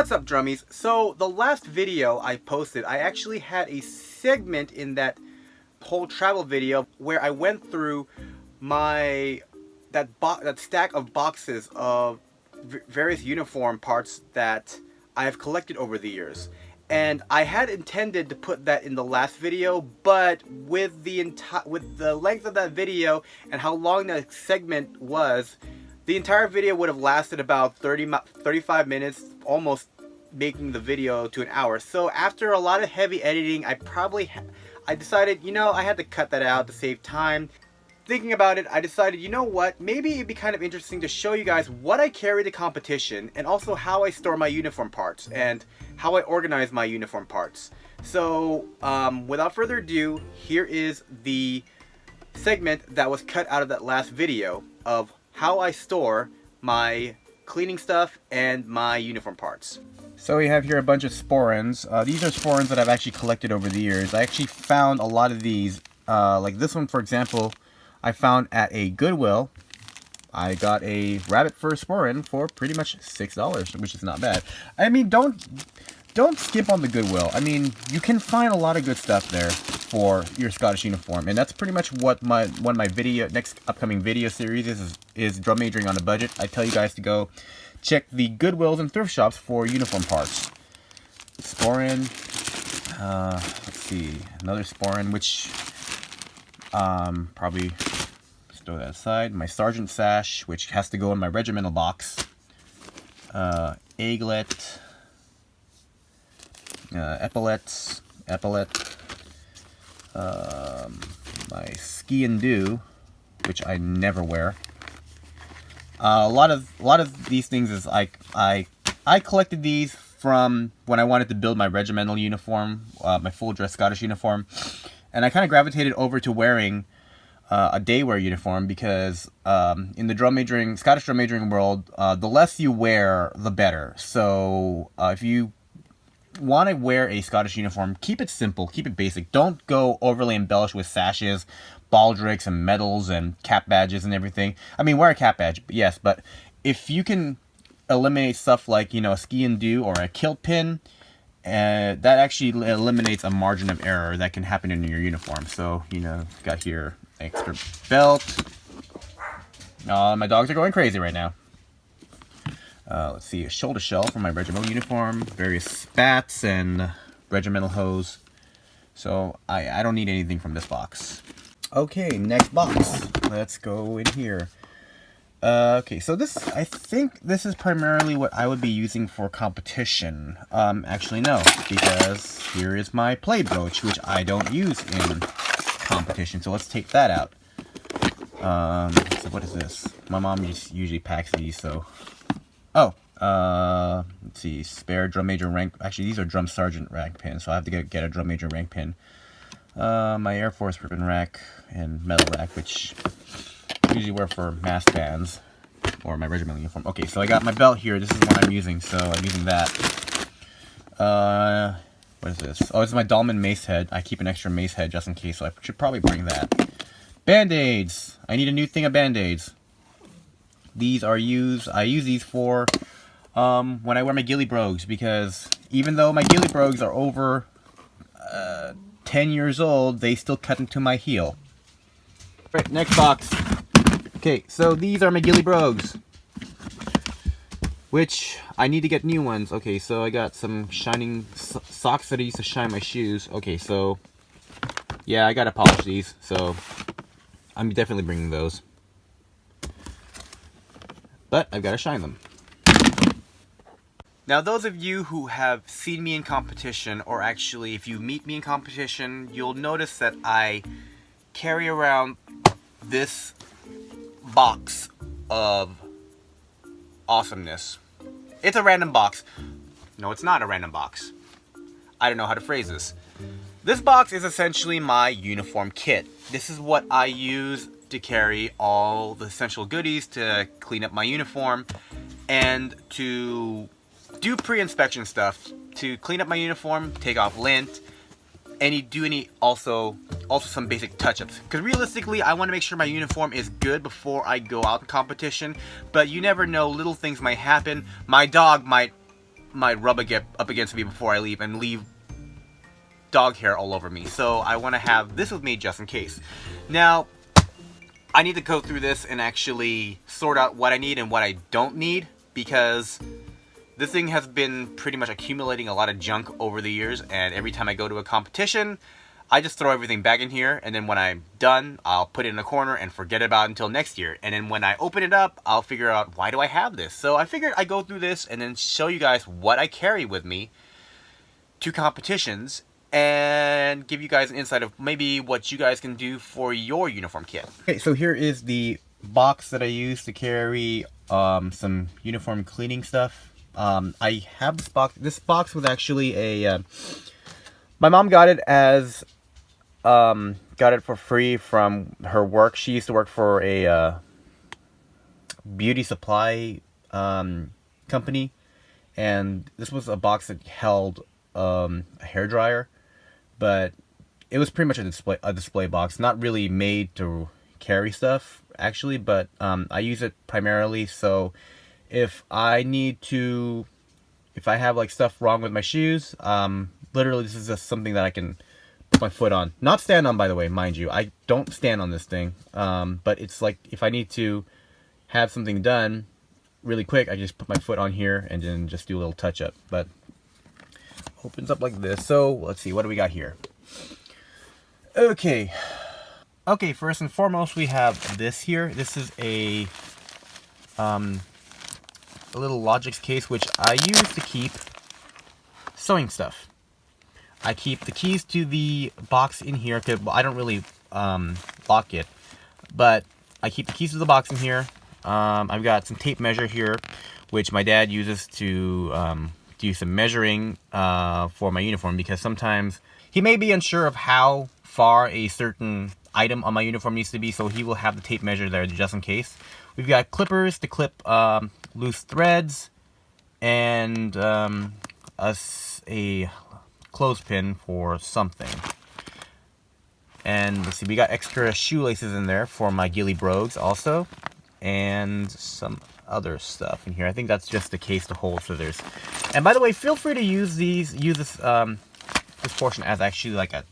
What's up, drummies? So the last video I posted, I actually had a segment in that whole travel video where I went through that stack of boxes of various uniform parts that I have collected over the years. And I had intended to put that in the last video, but with the length of that video and how long that segment was, the entire video would have lasted about 35 minutes, almost making the video to an hour. So after a lot of heavy editing, I decided, I had to cut that out to save time. Thinking about it, I decided, you know what, maybe it'd be kind of interesting to show you guys what I carry to competition and also how I store my uniform parts and how I organize my uniform parts. So without further ado, here is the segment that was cut out of that last video of how I store my cleaning stuff and my uniform parts. So we have here a bunch of sporins. These are sporins that I've actually collected over the years. I actually found a lot of these, like this one for example, I found at a Goodwill. I got a rabbit fur sporin for pretty much $6, which is not bad. I mean, don't skimp on the Goodwill. I mean, you can find a lot of good stuff there for your Scottish uniform, and that's pretty much what one of my next upcoming video series is drum majoring on a budget. I tell you guys to go check the Goodwills and thrift shops for uniform parts. Sporin, let's see, another sporin, which probably just throw that aside. My sergeant sash, which has to go in my regimental box. Eaglet. Epaulette, my ski and do, which I never wear. A lot of these things is I collected these from when I wanted to build my regimental uniform, my full dress Scottish uniform, and I kind of gravitated over to wearing a day wear uniform because in the Scottish drum majoring world, the less you wear, the better. So if you want to wear a Scottish uniform, keep it simple, keep it basic. Don't go overly embellished with sashes, baldricks, and medals, and cap badges and everything. I mean, wear a cap badge, yes, but if you can eliminate stuff like, a ski and do or a kilt pin, that actually eliminates a margin of error that can happen in your uniform. So, got here extra belt. My dogs are going crazy right now. Let's see, a shoulder shell for my regimental uniform, various spats and regimental hose. So I don't need anything from this box. Okay, next box. Let's go in here. Okay, so I think this is primarily what I would be using for competition. Actually no, because here is my play brooch, which I don't use in competition. So let's take that out. So what is this? My mom just usually packs these, so. Oh, let's see, spare drum major rank. Actually, these are drum sergeant rank pins, so I have to get a drum major rank pin. My Air Force ribbon rack and medal rack, which I usually wear for mass bands or my regimental uniform. Okay, so I got my belt here. This is what I'm using, so I'm using that. What is this? Oh, it's my Dolman mace head. I keep an extra mace head just in case, so I should probably bring that. Band-Aids. I need a new thing of Band-Aids. I use these for when I wear my ghillie brogues, because even though my ghillie brogues are over 10 years old, they still cut into my heel. Right, next box. Okay, so these are my ghillie brogues, which I need to get new ones. Okay, so I got some shining socks that I used to shine my shoes. Okay, so yeah, I gotta polish these, so I'm definitely bringing those. But I've got to shine them. Now, those of you who have seen me in competition, or actually if you meet me in competition, you'll notice that I carry around this box of awesomeness. It's a random box. No, it's not a random box. I don't know how to phrase this. This box is essentially my uniform kit. This is what I use to carry all the essential goodies to clean up my uniform and to do pre-inspection stuff, to clean up my uniform, take off lint, and also some basic touch-ups. Because realistically, I want to make sure my uniform is good before I go out in competition, but you never know, little things might happen. My dog might my rubber get up against me before I leave and leave dog hair all over me. So I want to have this with me just in case. Now, I need to go through this and actually sort out what I need and what I don't need, because this thing has been pretty much accumulating a lot of junk over the years, and every time I go to a competition, I just throw everything back in here, and then when I'm done, I'll put it in a corner and forget about it until next year. And then when I open it up, I'll figure out, why do I have this? So I figured I'd go through this and then show you guys what I carry with me to competitions, and give you guys an insight of maybe what you guys can do for your uniform kit. Okay, so here is the box that I use to carry some uniform cleaning stuff. I have this box. This box was actually a... my mom got it as... got it for free from her work. She used to work for a beauty supply company. And this was a box that held a hairdryer. But it was pretty much a display box, not really made to carry stuff actually, but I use it primarily so if I have like stuff wrong with my shoes, literally this is just something that I can put my foot on. Not stand on, by the way, mind you. I don't stand on this thing, but it's like if I need to have something done really quick, I just put my foot on here and then just do a little touch up. But opens up like this. So let's see, what do we got here? Okay, first and foremost we have this here. This is a little Logix case which I use to keep sewing stuff. I keep the keys to the box in here because I don't really lock it, but I keep the keys to the box in here. I've got some tape measure here which my dad uses to do some measuring for my uniform, because sometimes he may be unsure of how far a certain item on my uniform needs to be, so he will have the tape measure there just in case. We've got clippers to clip loose threads, and a clothespin for something. And let's see, we got extra shoelaces in there for my ghillie brogues also, and some other stuff in here. I think that's just the case to hold scissors. And by the way, feel free to use this this portion as actually like a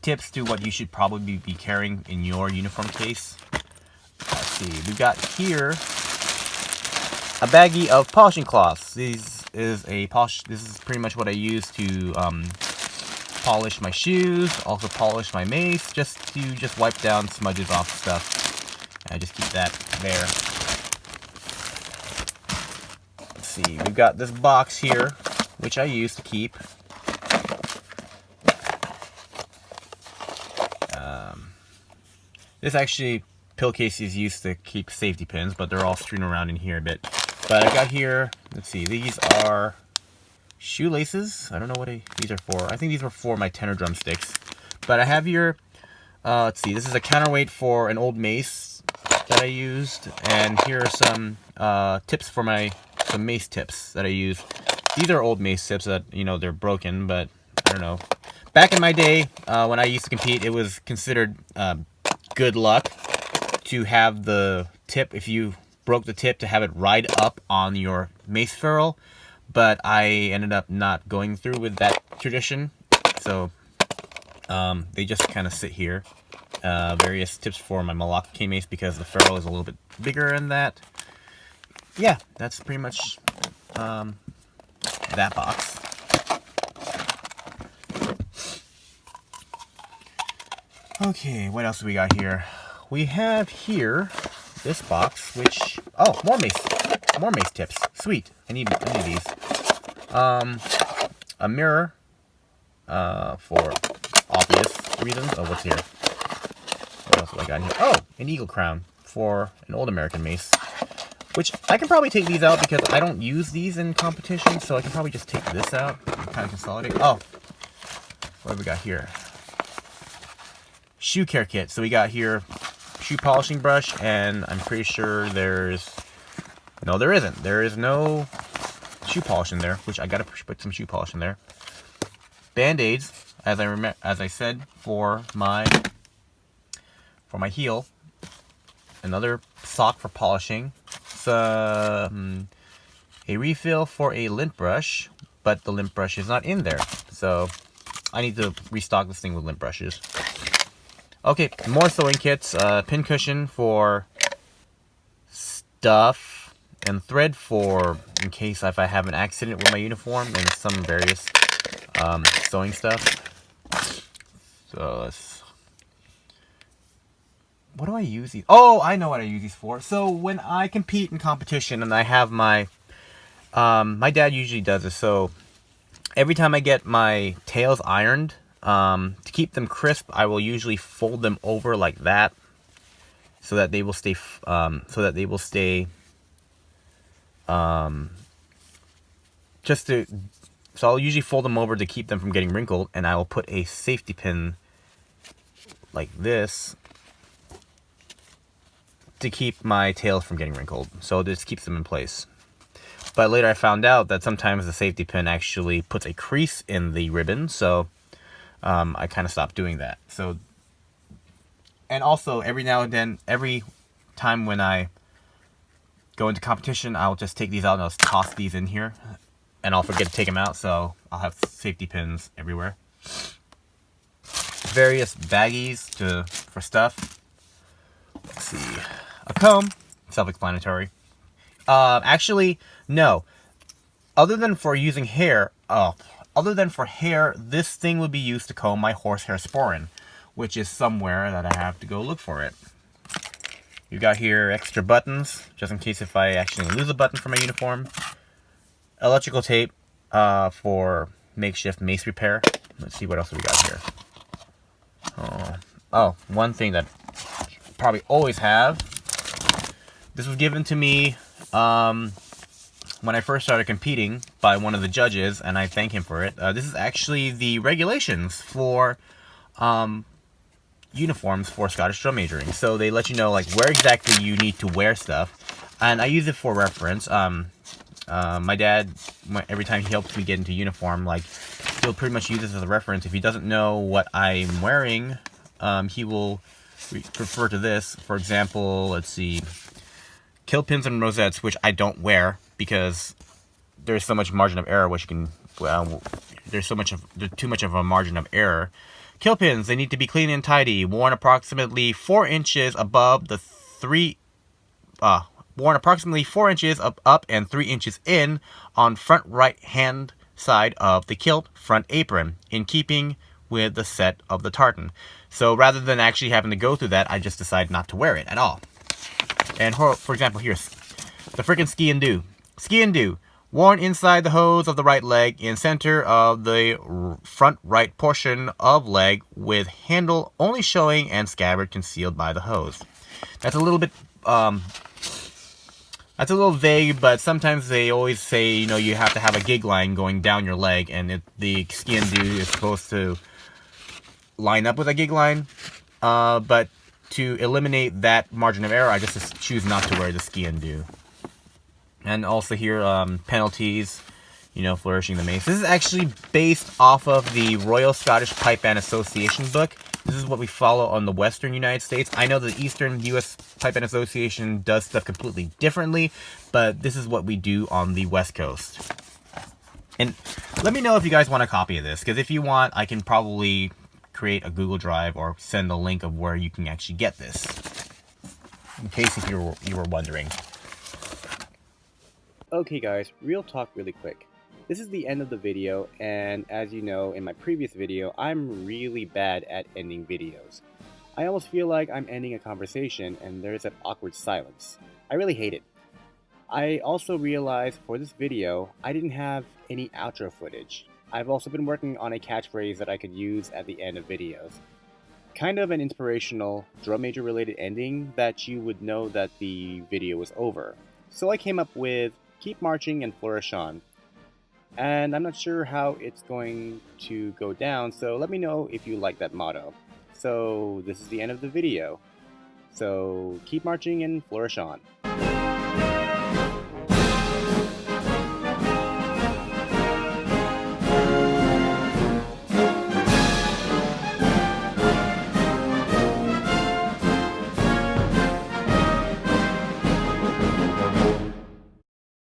tips to what you should probably be carrying in your uniform case. Let's see, we got here a baggie of polishing cloths. This is pretty much what I use to polish my shoes, also polish my mace, just to wipe down smudges off stuff. I just keep that there. Let's see, we've got this box here, which I use to keep this actually pill case is used to keep safety pins, but they're all strewn around in here a bit. But I got here, let's see, these are shoelaces. I don't know what these are for. I think these were for my tenor drumsticks. But I have here, let's see, this is a counterweight for an old mace that I used, and here are some tips for some mace tips that I use. These are old mace tips that, you know, they're broken, but I don't know. Back in my day, when I used to compete, it was considered good luck to have the tip, if you broke the tip, to have it ride up on your mace ferrule, but I ended up not going through with that tradition, so they just kind of sit here. Various tips for my Malacca cane mace because the ferrule is a little bit bigger than that. Yeah, that's pretty much that box. Okay, what else do we got here? We have here this box, which, oh, more mace tips. Sweet. I need these. A mirror, for obvious reasons. Oh, what's here? What else do I got here? Oh, an eagle crown for an old American mace, which I can probably take these out because I don't use these in competition, so I can probably just take this out and kind of consolidate. Oh, what have we got here? Shoe care kit. So we got here shoe polishing brush, and I'm pretty sure no, there isn't. There is no shoe polish in there, which I gotta put some shoe polish in there. Band-aids, as I said, for my heel. Another sock for polishing. A a refill for a lint brush, but the lint brush is not in there. So I need to restock this thing with lint brushes. Okay, more sewing kits. Pin cushion for stuff, and thread for in case if I have an accident with my uniform, and some various sewing stuff. So what do I use these? Oh, I know what I use these for. So when I compete in competition and I have my my dad usually does this. So every time I get my tails ironed, to keep them crisp, I will usually fold them over like that, so that they will stay. So I'll usually fold them over to keep them from getting wrinkled, and I will put a safety pin like this to keep my tails from getting wrinkled. So this keeps them in place. But later I found out that sometimes the safety pin actually puts a crease in the ribbon, so I kind of stopped doing that. So, and also every now and then, every time when I go into competition, I'll just take these out and I'll just toss these in here, and I'll forget to take them out, so I'll have safety pins everywhere. Various baggies for stuff. Let's see, a comb, self-explanatory. Actually, no. Other than for using hair, this thing would be used to comb my horsehair sporin, which is somewhere that I have to go look for it. You got here extra buttons, just in case if I actually lose a button for my uniform. Electrical tape for makeshift mace repair. Let's see what else we got here. Oh, one thing that I probably always have. This was given to me when I first started competing by one of the judges, and I thank him for it. This is actually the regulations for uniforms for Scottish drum majoring. So they let you know like where exactly you need to wear stuff, and I use it for reference. My dad, every time he helps me get into uniform, like he'll pretty much use this as a reference. If he doesn't know what I'm wearing, he will refer to this. For example, let's see, kill pins and rosettes, which I don't wear because there's so much margin of error, which you can, there's too much of a margin of error. Kill pins, they need to be clean and tidy, worn approximately 4 inches above the worn approximately 4 inches up and 3 inches in on front right hand side of the kilt front apron, in keeping with the set of the tartan. So rather than actually having to go through that, I just decided not to wear it at all. And for example, here's the freaking ski and do. Ski and do, worn inside the hose of the right leg in center of the front right portion of leg, with handle only showing and scabbard concealed by the hose. That's a little bit that's a little vague, but sometimes they always say, you know, you have to have a gig line going down your leg, and the ski and do is supposed to line up with a gig line. But to eliminate that margin of error, I just choose not to wear the ski and do. And also here, penalties, you know, flourishing the mace. This is actually based off of the Royal Scottish Pipe Band Association book. This is what we follow on the Western United States. I know the Eastern U.S. Pipe Band Association does stuff completely differently, but this is what we do on the West Coast. And let me know if you guys want a copy of this, because if you want, I can probably create a Google Drive or send a link of where you can actually get this, in case if you were wondering. Okay guys, real talk really quick. This is the end of the video, and as you know in my previous video, I'm really bad at ending videos. I almost feel like I'm ending a conversation and there's that awkward silence. I really hate it. I also realized for this video, I didn't have any outro footage. I've also been working on a catchphrase that I could use at the end of videos. Kind of an inspirational drum major related ending that you would know that the video was over. So I came up with keep marching and flourish on. And I'm not sure how it's going to go down, so let me know if you like that motto. So this is the end of the video. So keep marching and flourish on.